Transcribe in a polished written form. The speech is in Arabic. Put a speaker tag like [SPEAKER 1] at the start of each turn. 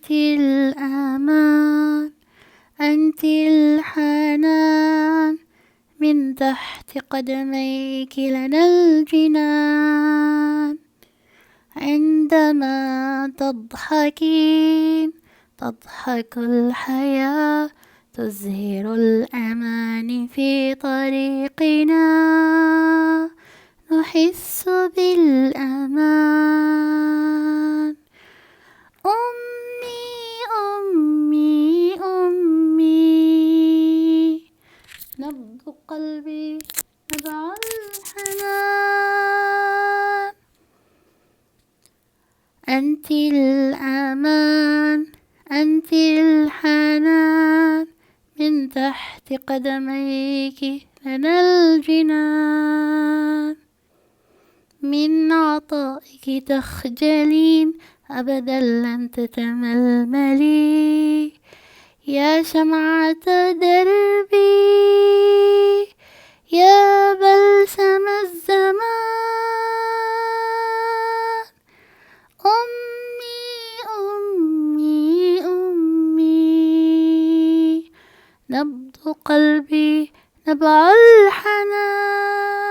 [SPEAKER 1] أنت الأمان، أنت الحنان، من تحت قدميك لنا الجنان. عندما تضحكين تضحك الحياة، تزهر الأمان في طريقنا، نحس بالأمان. أمي أمي أمي، نبض قلبي نبع الحنان. أنت الأمان، أنت الحنان، من تحت قدميك لنا الجنان. من عطائك تخجلين، أبدا لن تتململي، يا شمعة دربي، يا بلسم الزمان. أمي أمي أمي، نبض قلبي نبع الحنان.